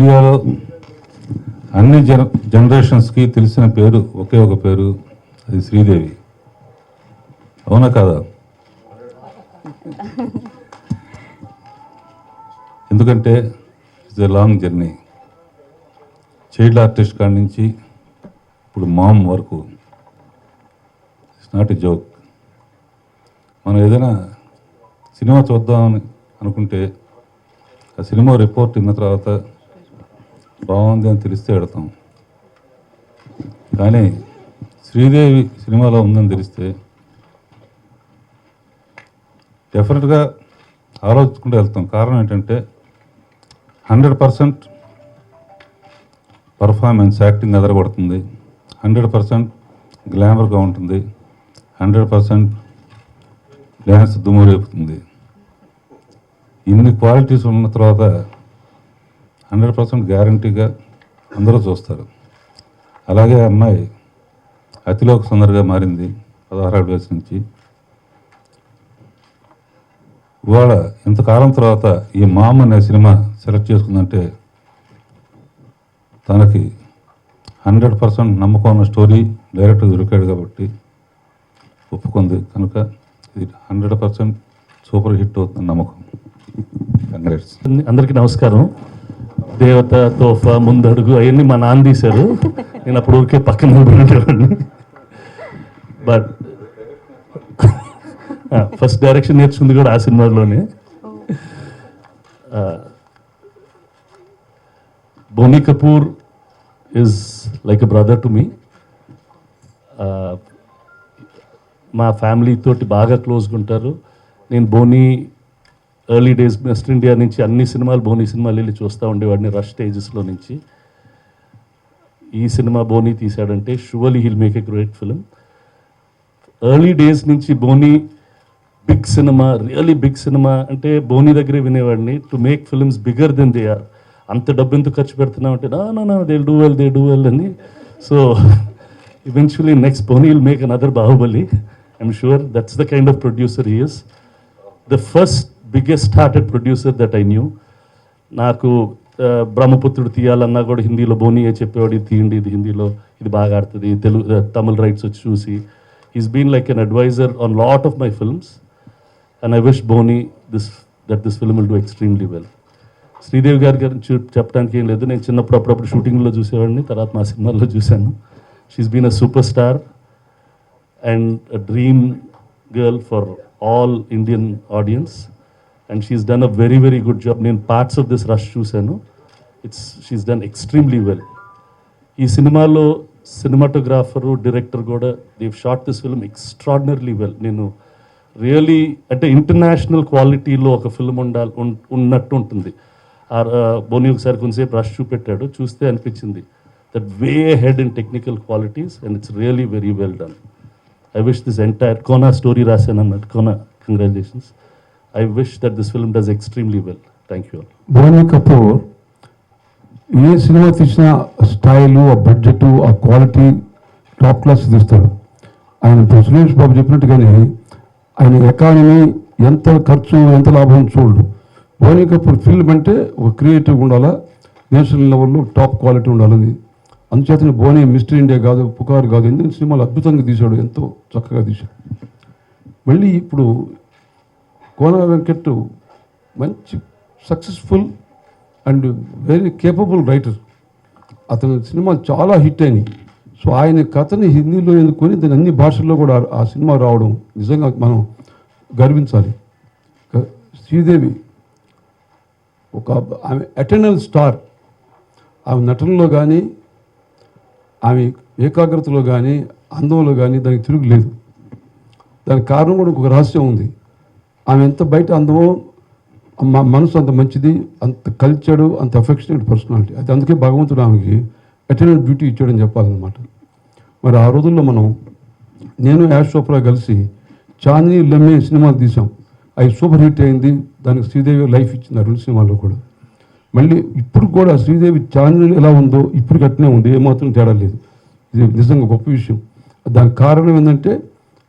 ఇండియాలో అన్ని జనరేషన్స్కి తెలిసిన పేరు ఒకే ఒక పేరు, అది శ్రీదేవి. అవునా కాదా? ఎందుకంటే it's a long journey. Child artist కాడి నుంచి ఇప్పుడు మామ్ వరకు. It's not a joke. మనం ఏదైనా సినిమా చూద్దామని అనుకుంటే ఆ సినిమా రిపోర్ట్ విన్న తర్వాత బాగుంది అని తెలిస్తే వెళతాం. కానీ శ్రీదేవి సినిమాలో ఉందని తెలిస్తే డెఫినెట్గా ఆలోచించుకుంటూ వెళ్తాం. కారణం ఏంటంటే 100% పర్ఫార్మెన్స్, యాక్టింగ్ అదరగొడుతుంది, 100% గ్లామర్గా ఉంటుంది, 100% డ్యాన్స్ దుమ్ము రేపుతుంది. ఇన్ని క్వాలిటీస్ ఉన్న తర్వాత 100% గ్యారంటీగా అందరూ చూస్తారు. అలాగే అమ్మాయి అతిలోక సుందరిగా మారింది 16 వయసు నుంచి. ఇవాళ ఇంతకాలం తర్వాత ఈ మామ్ అనే సినిమా సెలెక్ట్ చేసుకుందంటే తనకి 100% నమ్మకం ఉన్న స్టోరీ డైరెక్టర్ దొరికాడు కాబట్టి ఒప్పుకుంది. కనుక ఇది 100% సూపర్ హిట్ అవుతుంది నమ్మకం. కంగ్రాట్స్. అందరికీ నమస్కారం. దేవత, తోఫా, ముందడుగు అవన్నీ మా నాన్న తీశారు. నేను అప్పుడు ఊరికే పక్కన నిలబడేవాడిని. బట్ ఫస్ట్ డైరెక్షన్ నేర్చుకుంది కూడా ఆ సినిమాలోనే. Boney Kapoor is like a brother to me. మా ఫ్యామిలీ తోటి బాగా క్లోజ్గా ఉంటారు. నేను Boney early days west India నుంచి అన్ని సినిమాలు, బోనీ సినిమాలు వెళ్ళి చూస్తూ ఉండేవాడిని రష్ స్టేజెస్లో నుంచి. ఈ సినిమా బోనీ తీశాడంటే surely he'll make a great film. Early days నుంచి బోనీ బిగ్ సినిమా, రియలీ బిగ్ సినిమా అంటే బోనీ దగ్గరే వినేవాడిని. To make films bigger than they are. అంత డబ్బు ఎందుకు ఖర్చు పెడుతున్నావు అంటే నా దే డూ వెల్ అని. So eventually next Boni will make another Bahubali. I'm sure that's the kind of producer he is. The first biggest hearted producer that I knew. నాకు బ్రహ్మపుత్రుడు తీయాలన్నా కూడా హిందీలో బోనీయే చెప్పేవాడు, ఇది తీయండి, ఇది హిందీలో ఇది బాగా ఆడుతుంది, తెలుగు తమిళ రైట్స్ వచ్చి చూసి. He's been like an advisor on lot of my films and I wish Boney that this film will do extremely well. Sridevi గారి గురించి చెప్పడానికి ఏం లేదు. నేను చిన్నప్పుడు అప్పుడప్పుడు షూటింగ్లో చూసేవాడిని, తర్వాత మా సినిమాల్లో చూశాను. She's been a super star and a dream girl for all Indian audience. And she's done a very, very good job. నేను పార్ట్స్ ఆఫ్ దిస్ రష్ చూశాను. She's done extremely well. ఈ సినిమాలో సినిమాటోగ్రాఫరు, డైరెక్టర్ కూడా Dev shot this film extraordinarily well. నేను really అంటే international క్వాలిటీలో ఒక film ఉన్నట్టు ఉంటుంది. బోనీ ఒకసారి కొంతసేపు రష్ చూపెట్టాడు, చూస్తే అనిపించింది that way head in technical qualities and it's really very well done. I wish this entire Kona story రాశాను అన్నట్టు. Kona, congratulations. I wish that this film does extremely well. Thank you all. Boney Kapoor ఏ సినిమా తీసిన స్టైలు, ఆ budget, ఆ quality top class తీస్తాడు. ఆయన ఇప్పుడు సురేష్ బాబు చెప్పినట్టుగానే ఆయన ఎకానమీ ఎంత ఖర్చు ఎంత లాభం చూడు. బోనీ కపూర్ ఫిల్మ్ అంటే ఒక క్రియేటివ్ ఉండాలా, నేషనల్ లెవెల్లో టాప్ క్వాలిటీ ఉండాలని. అందుచేతనే బోనీ మిస్టర్ ఇండియా కాదు, పుకారు కాదు, ఎన్ని సినిమాలు అద్భుతంగా తీశాడు, ఎంతో చక్కగా తీశాడు. మళ్ళీ ఇప్పుడు కోన వెంకట్ మంచి successful and very capable writer. అతని సినిమాలు చాలా హిట్ అయినాయి. సో ఆయన కథని హిందీలో ఎన్నుకొని దాని అన్ని భాషల్లో కూడా ఆ సినిమా రావడం నిజంగా మనం గర్వించాలి. శ్రీదేవి ఒక ఆమె ఎటర్నల్ స్టార్. ఆమె నటనలో కానీ, ఆమె ఏకాగ్రతలో కానీ, అందంలో కానీ దానికి తిరుగులేదు. దానికి కారణం కూడా ఒక రహస్యం ఉంది. ఆమె ఎంత బయట అందమో మనసు అంత మంచిది, అంత కల్చర్డ్, అంత అఫెక్షనేట్ పర్సనాలిటీ. అది అందుకే భగవంతుడు ఆమెకి ఎటర్నల్ బ్యూటీ ఇచ్చాడని చెప్పాలన్నమాట. మరి ఆ రోజుల్లో నేను యాష్ చోప్రా కలిసి చాందినీ లమ్మే సినిమాలు తీసాం. అవి సూపర్ హిట్ అయింది. దానికి శ్రీదేవి లైఫ్ ఇచ్చింది ఆ 2 సినిమాల్లో కూడా. మళ్ళీ ఇప్పుడు కూడా శ్రీదేవి చాందినీ ఎలా ఉందో ఇప్పుడు అట్నే ఉంది, ఏమాత్రం తేడా లేదు. ఇది నిజంగా గొప్ప విషయం. దానికి కారణం ఏంటంటే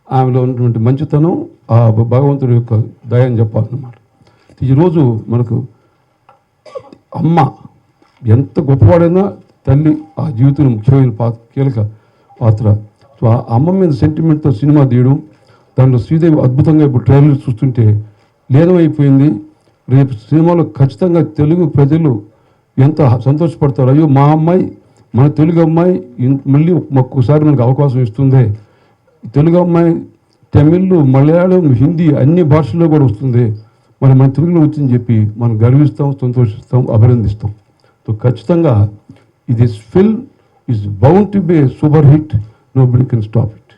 ఆమెలో ఉన్నటువంటి మంచితనం, ఆ భగవంతుడి యొక్క దయ అని చెప్పాలన్నమాట. ఈరోజు మనకు అమ్మ ఎంత గొప్పవాడైనా తల్లి ఆ జీవితంలో ముఖ్యమైన కీలక పాత్ర. సో ఆ అమ్మ మీద సెంటిమెంట్తో సినిమా తీయడం, దాంట్లో శ్రీదేవి అద్భుతంగా ఇప్పుడు ట్రైలర్ చూస్తుంటే లీనమైపోయింది. రేపు సినిమాలో ఖచ్చితంగా తెలుగు ప్రజలు ఎంత సంతోషపడతారు, అయ్యో మా అమ్మాయి, మన తెలుగు అమ్మాయి మళ్ళీ ఒక్కొక్కసారి మనకు అవకాశం ఇస్తుంది. తెలుగు అమ్మాయి తమిళ్, మలయాళం, హిందీ అన్ని భాషల్లో కూడా వస్తుంది, మరి మన తెలుగులో వచ్చిందని చెప్పి మనం గర్విస్తాం, సంతోషిస్తాం, అభినందిస్తాం. సో ఖచ్చితంగా ఇది film is bound to be super hit, nobody can stop it.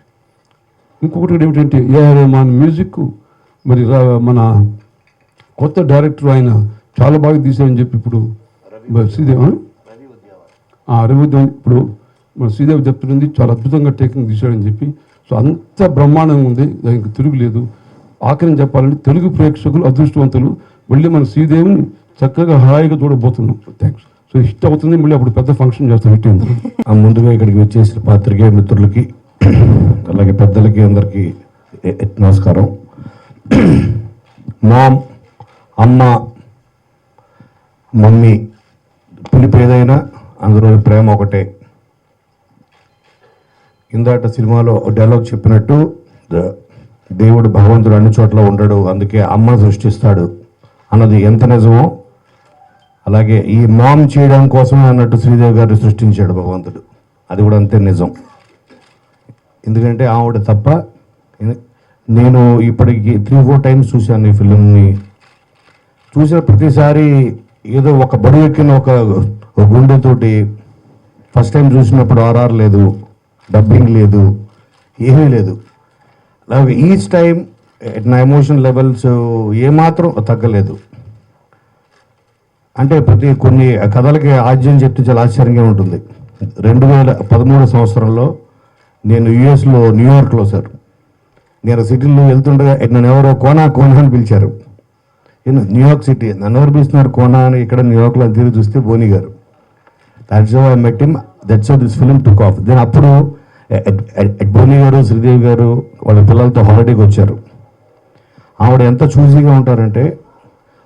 ఇంకొకటి ఏమిటంటే ఏఆర్ రెహమాన్ మ్యూజిక్, మరి మన కొత్త డైరెక్టర్ ఆయన చాలా బాగా తీశారని చెప్పి ఇప్పుడు శ్రీదేవి ఇప్పుడు మన శ్రీదేవి చెప్తుంది, చాలా అద్భుతంగా టేకింగ్ తీశాడని చెప్పి. సో అంత బ్రహ్మాండంగా ఉంది, దానికి తిరుగులేదు. ఆఖరిని చెప్పాలంటే తెలుగు ప్రేక్షకులు అదృష్టవంతులు, మళ్ళీ మన శ్రీదేవిని చక్కగా హాయిగా చూడబోతున్నాం. థ్యాంక్స్. సో హిట్ అవుతుంది, మళ్ళీ అప్పుడు పెద్ద ఫంక్షన్ చేస్తాం హిట్ అయింది. ముందుగా ఇక్కడికి వచ్చేసిన పాత్రికేయ మిత్రులకి అలాగే పెద్దలకి అందరికీ నమస్కారం. మామ్, అమ్మ, మమ్మీ పిలుపు ఏదైనా అందులో ప్రేమ ఒకటే. ఇందాట సినిమాలో డైలాగ్ చెప్పినట్టు దేవుడు భగవంతుడు అన్ని చోట్ల ఉండడు, అందుకే అమ్మను సృష్టిస్తాడు అన్నది ఎంత నిజమో, అలాగే ఈ మామ్ చేయడం కోసమే అన్నట్టు శ్రీదేవి గారిని సృష్టించాడు భగవంతుడు, అది కూడా అంతే నిజం. ఎందుకంటే ఆవిడ తప్ప నేను ఇప్పటికి 3-4 టైమ్స్ చూశాను ఈ ఫిలింని. చూసిన ప్రతిసారి ఏదో ఒక బరువు ఎక్కిన ఒక గుండెతోటి, ఫస్ట్ టైం చూసినప్పుడు ఆర్ఆర్ లేదు, డబ్బింగ్ లేదు, ఏమీ లేదు. అలాగే ఈచ్ టైం నా ఎమోషన్ లెవెల్స్ ఏమాత్రం తగ్గలేదు. అంటే కొన్ని కథలకి ఆద్యం చెప్తే చాలా ఆశ్చర్యంగా ఉంటుంది. 2013 సంవత్సరంలో నేను యుఎస్లో న్యూయార్క్లో సార్, నేను సిటీలో వెళ్తుండగా నన్ను ఎవరో కోనా అని పిలిచారు. న్యూయార్క్ సిటీ నన్ను ఎవరు పిలుస్తున్నారు కోనా అని, ఇక్కడ న్యూయార్క్లో తిరిగి చూస్తే బోని గారు. That's how I met him, that's how this film took off. Then అప్పుడు బోని గారు, శ్రీదేవి గారు వాళ్ళ పిల్లలతో హాలిడేకి వచ్చారు. ఆవిడ ఎంత చూజీగా ఉంటారంటే,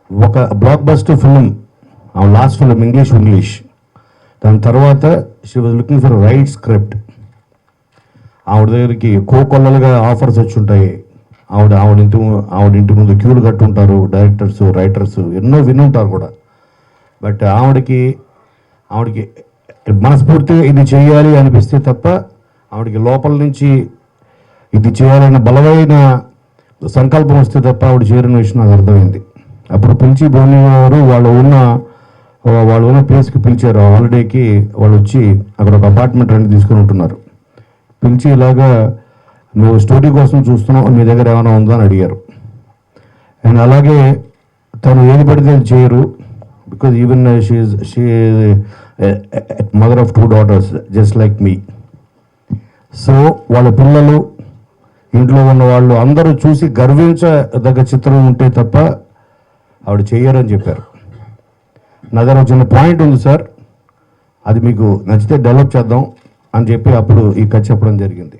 ఒక బ్లాక్ బస్టర్ ఫిలిం, ఆవిడ లాస్ట్ ఫిలిం ఇంగ్లీష్, దాని తర్వాత she was looking for right script. ఆవిడ దగ్గరికి కోకొల్లలుగా ఆఫర్స్ వచ్చి ఉంటాయి. ఆవిడ ఇంటి ముందు క్యూలు కట్టుంటారు డైరెక్టర్స్, రైటర్స్, ఎన్నో వినుంటారు కూడా. బట్ ఆవిడకి మనస్ఫూర్తిగా ఇది చేయాలి అనిపిస్తే తప్ప, ఆవిడకి లోపల నుంచి ఇది చేయాలన్న బలమైన సంకల్పం వస్తే తప్ప ఆవిడ చేరిన విషయం నాకు అర్థమైంది. అప్పుడు పిలిచి బోని గారు వాళ్ళు ఉన్న ప్లేస్కి పిలిచారు. హాలిడేకి వాళ్ళు వచ్చి అక్కడ ఒక అపార్ట్మెంట్ రెంట్ తీసుకుని ఉంటున్నారు. పిలిచి ఇలాగా నువ్వు స్టోరీ కోసం చూస్తున్నావు, మీ దగ్గర ఏమైనా ఉందా అని అడిగారు. అండ్ అలాగే తను ఏది పడితే అది చేయరు, because even she mother of 2 daughters just like me. So వాళ్ళ పిల్లలు, ఇంట్లో ఉన్న వాళ్ళు అందరూ చూసి గర్వించదగ్గ చిత్రం ఉంటే తప్ప ఆవిడ చెయ్యరని చెప్పారు. నా దగ్గర చిన్న పాయింట్ ఉంది సార్, అది మీకు నచ్చితే డెవలప్ చేద్దాం అని చెప్పి అప్పుడు ఈ కథ చెప్పడం జరిగింది.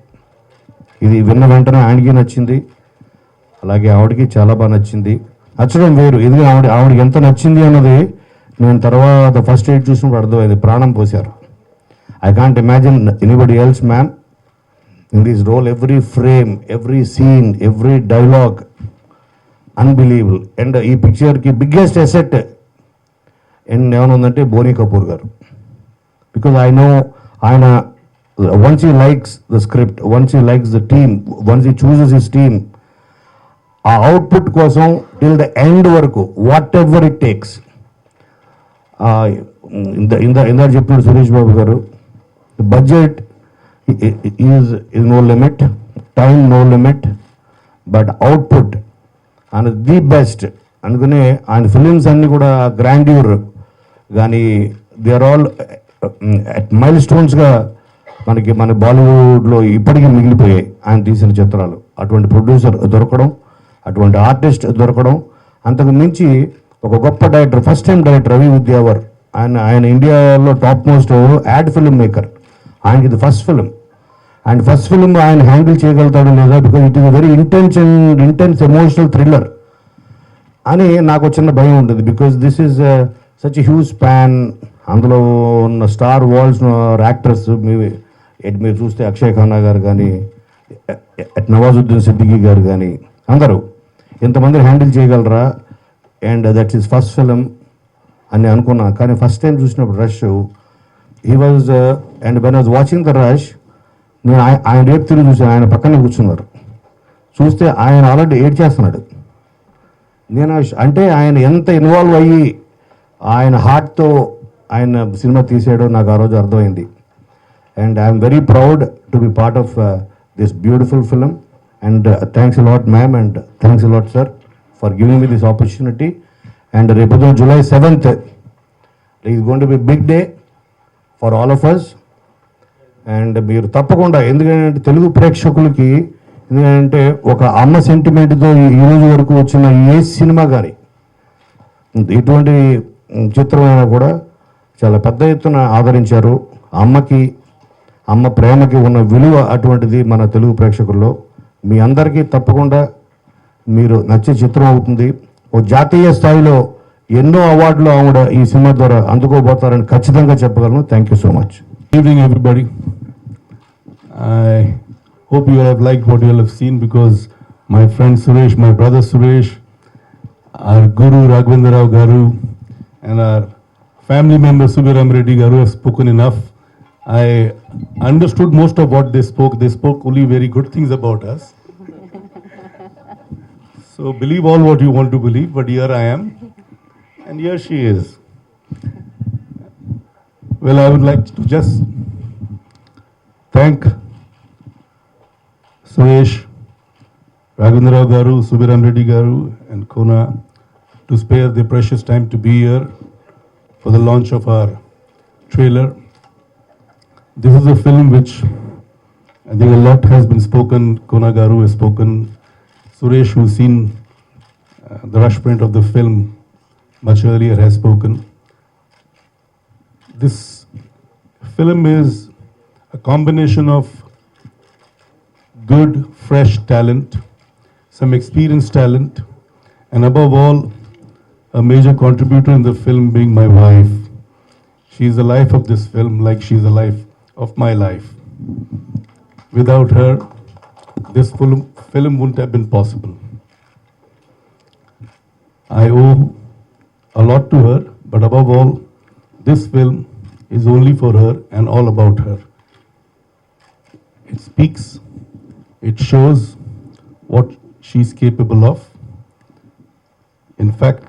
ఇది విన్న వెంటనే ఆయనకి నచ్చింది, అలాగే ఆవిడకి చాలా బాగా నచ్చింది. నచ్చడం వేరు, ఇది ఆవిడకి ఎంత నచ్చింది అన్నది నేను తర్వాత ఫస్ట్ ఎయిడ్ చూసినప్పుడు అర్థమైంది. ప్రాణం పోశారు. I can't imagine anybody else ma'am in this role. Every frame, every scene, every dialogue unbelievable. And ఈ పిక్చర్కి బిగ్గెస్ట్ అసెట్ ఏమైనా ఉందంటే బోని కపూర్ గారు. బికాజ్ ఐ నో ఆయన once he likes the script, once he likes the team, once he chooses his team, ఆ output కోసం till the end వరకు whatever it takes. ఇందాక చెప్పినాడు సురేష్ బాబు గారు, budget is no limit, time no limit, but output ఆయన the best. అందుకనే ఆయన films అన్నీ కూడా గ్రాండ్యూర్ కానీ దే ఆర్ ఆల్ మైల్ స్టోన్స్గా మన బాలీవుడ్లో ఇప్పటికీ మిగిలిపోయాయి ఆయన తీసిన చిత్రాలు. అటువంటి ప్రొడ్యూసర్ దొరకడం, అటువంటి ఆర్టిస్ట్ దొరకడం, అంతకు మించి ఒక గొప్ప director, first time director Ravi Udyavar. ఆయన ఇండియాలో top most ad film maker. ఆయనకి ఇది first film. And first film ఆయన హ్యాండిల్ చేయగలుగుతాడు లేదా, because it is a very intense emotional thriller అని నాకు చిన్న భయం ఉంటుంది. Because this is such huge span. అందులో ఉన్న స్టార్ వాల్స్ యాక్టర్స్ మీరు చూస్తే అక్షయ్ ఖన్నా గారు కానీ, నవాజుద్దీన్ సిద్దికీ గారు కానీ, అందరూ ఇంతమంది హ్యాండిల్ చేయగలరా, and that's his first film అని అనుకున్నా. కానీ ఫస్ట్ టైం చూసినప్పుడు rush he was, and when was watching the rush, నేను ఆయన రేపు తిరిగి చూసాను. ఆయన పక్కనే కూర్చున్నారు. చూస్తే ఆయన ఆల్రెడీ ఏడ్ చేస్తున్నాడు. నేను అంటే ఆయన ఎంత ఇన్వాల్వ్ అయ్యి ఆయన హార్ట్తో ఆయన సినిమా తీసాడో నాకు ఆ రోజు అర్థమైంది. And I'm very proud to be part of this beautiful film. And thanks a lot ma'am, and thanks a lot sir for giving me this opportunity. And రేపు July 7th is going to be big day for all of us. And మీరు తప్పకుండా, ఎందుకంటే తెలుగు ప్రేక్షకులకి, ఎందుకంటే ఒక అమ్మ సెంటిమెంట్తో ఈ రోజు వరకు వచ్చిన ఏ సినిమా కానీ, ఇటువంటి చిత్రమైనా కూడా చాలా పెద్ద ఎత్తున ఆదరించారు. అమ్మ ప్రేమకి ఉన్న విలువ అటువంటిది మన తెలుగు ప్రేక్షకుల్లో. మీ అందరికీ తప్పకుండా మీరు నచ్చే చిత్రం అవుతుంది. ఓ జాతీయ స్థాయిలో ఎన్నో అవార్డులు ఆవిడ ఈ సినిమా ద్వారా అందుకోబోతారని ఖచ్చితంగా చెప్పగలను. Thank you so much. Evening, everybody. I hope you all have liked what you all have seen, because my friend Suresh, my brother Suresh, our guru Raghavendra Rao Garu, and our family member Subiram Reddy Garu have spoken enough. I understood most of what they spoke. They spoke only very good things about us. So believe all what you want to believe, but here I am, and here she is. Well, I would like to just thank Suresh, Raghavendra Rao Garu, Subiram Reddy Garu, and Kona to spare their precious time to be here for the launch of our trailer. This is a film which I think a lot has been spoken. Kona Garu has spoken. Suresh, who's seen the rush print of the film much earlier, has spoken. This film is a combination of good, fresh talent, some experienced talent, and above all, a major contributor in the film being my wife. She is the life of this film, like she is the life of my life. Without her, this film wouldn't have been possible. I owe a lot to her, but above all, this film is only for her and all about her. It speaks, it shows what she's capable of. In fact,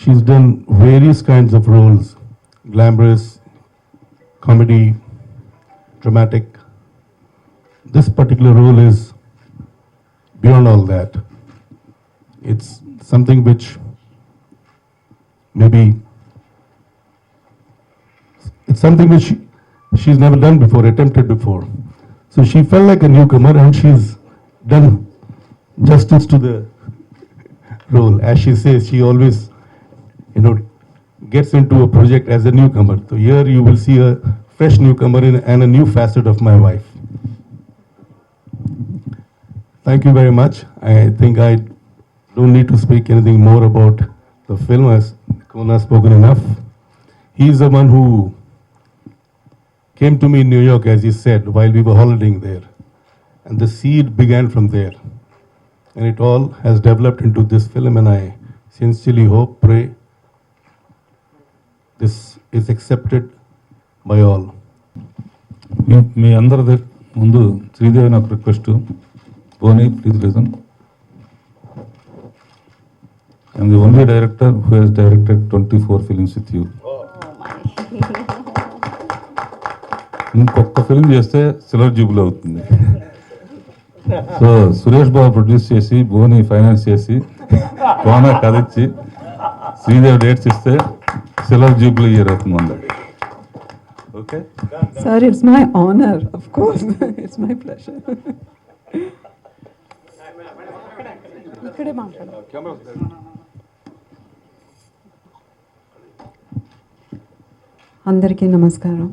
she's done various kinds of roles: glamorous, comedy, dramatic. This particular role is beyond all that. It's something which maybe she's never done before, attempted before. So she felt like a newcomer, and she's done justice to the role. As she says, she always, gets into a project as a newcomer. So here you will see a fresh newcomer and a new facet of my wife. Thank you very much. I think I don't need to speak anything more about the film, as Kona has spoken enough. He is the one who came to me in New York, as he said, while we were holidaying there. And the seed began from there. And it all has developed into this film, and I sincerely hope, pray, this is accepted by all. మీ అందరి ముందు శ్రీదేవి నాకు request. Boni, please listen. I'm the only director who has directed 24 films with you. ఇంకొక film చేస్తే silver జూబుల్ అవుతుంది. So Suresh Babu produce చేసి, బోని finance చేసి, కోనా కథ ఇచ్చి, శ్రీదేవి డేట్స్ ఇస్తే సిల్వర్ జూబుల్ ఇయర్ అవుతుంది అందరికి. Okay Sir, it's my honor, of course. It's my pleasure. ఇక్కడే మాట్లాడు. అందరికీ నమస్కారం.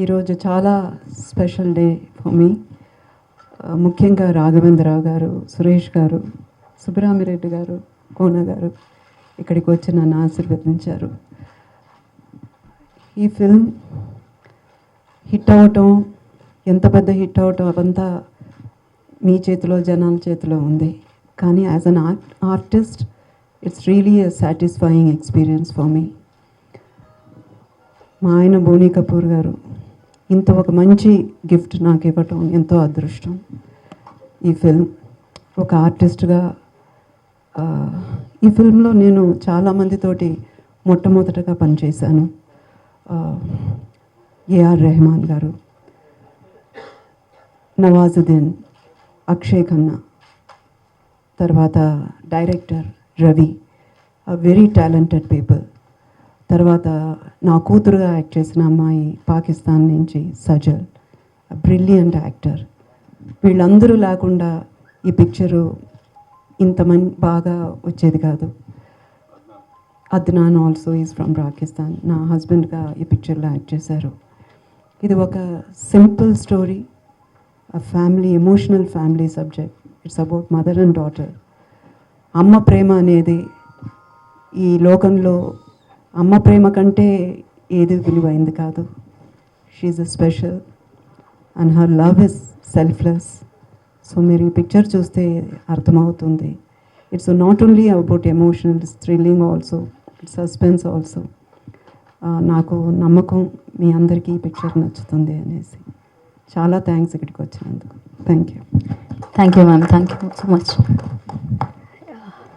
ఈరోజు చాలా స్పెషల్ డే ఫర్ మీ. ముఖ్యంగా రాఘవేంద్రరావు గారు, సురేష్ గారు, సుబ్బరామిరెడ్డి గారు, కోన గారు ఇక్కడికి వచ్చి నన్ను ఆశీర్వదించారు. ఈ ఫిల్మ్ హిట్ అవటం, ఎంత పెద్ద హిట్ అవటం అవంతా మీ చేతిలో, జనాల చేతిలో ఉంది. కానీ as an artist it's really a satisfying experience for me. మా ఆయన బోనీ కపూర్ గారు ఇంత ఒక మంచి గిఫ్ట్ నాకు ఇవ్వటం ఎంతో అదృష్టం. ఈ ఫిల్మ్ ఒక ఆర్టిస్ట్గా ఈ ఫిల్మ్లో నేను చాలామందితోటి మొట్టమొదటగా పనిచేశాను. ఏఆర్ రెహమాన్ గారు, నవాజుద్దీన్, అక్షయ్ ఖన్నా, తర్వాత director Ravi, very talented people. తర్వాత నా కూతురుగా యాక్ట్ చేసిన అమ్మాయి పాకిస్తాన్ నుంచి సజల్, బ్రిలియంట్ యాక్టర్. వీళ్ళందరూ లేకుండా ఈ పిక్చరు బాగా వచ్చేది కాదు. Adnan also is from Pakistan, నా హస్బెండ్గా ఈ పిక్చర్లో యాక్ట్ చేశారు. ఇది ఒక simple story, family, emotional family subject. It's about mother and daughter. అమ్మ ప్రేమ అనేది ఈ లోకంలో అమ్మ ప్రేమ కంటే ఏది విలువైంది కాదు. She's a special and her love is selfless. So మీరు ఈ పిక్చర్ చూస్తే అర్థమవుతుంది. It's not only about emotion, it's thrilling also, it's suspense also. నాకు నమ్మకం మీ అందరికీ ఈ పిక్చర్ నచ్చుతుంది అనేసి. చాలా థ్యాంక్స్ ఇక్కడికి వచ్చినందుకు. Thank you. Thank you, ma'am. Thank you so much.